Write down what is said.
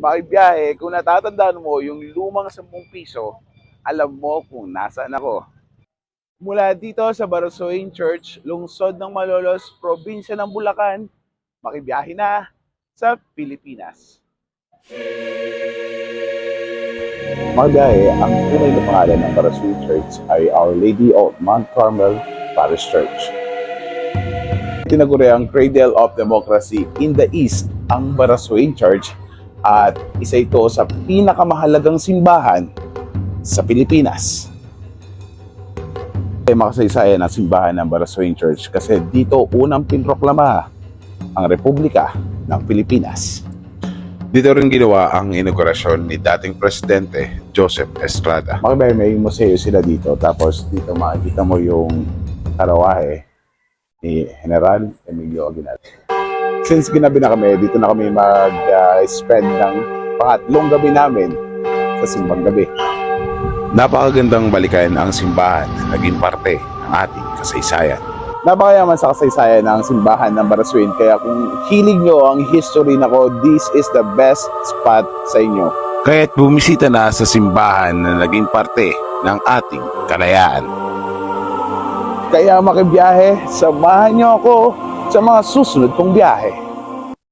makibiyahe, kung natatandaan mo yung lumang 10 piso, alam mo kung nasaan ako. Mula dito sa Barasoain Church, lungsod ng Malolos, probinsya ng Bulacan, makibiyahe na sa Pilipinas. Makibiyahe, ang tunay na pangalan ng Barasoain Church ay Our Lady of Mount Carmel Parish Church. Tinaguri ang Cradle of Democracy in the East ang Barasoain Church at isa ito sa pinakamahalagang simbahan sa Pilipinas. Ay makasaysayan ang simbahan ng Barasoain Church kasi dito unang pinroklama ang Republika ng Pilipinas. Dito rin ginawa ang inaugurasyon ni dating Presidente Joseph Estrada. Makibay, may museo sila dito, tapos dito makikita mo yung karawahe ni General Emilio Aguinaldo. Since ginabi na kami, dito na kami mag-spend ng pangatlong gabi namin sa simbang gabi. Napakagandang balikan ang simbahan na naging parte ng ating kasaysayan. Napakayaman sa kasaysayan ng simbahan ng Barasoain, kaya kung hilig nyo ang history nako, this is the best spot sa inyo. Kaya't bumisita na sa simbahan na naging parte ng ating kalayaan. Kaya makibiyahe, samahan nyo ako sa mga susunod kong biyahe.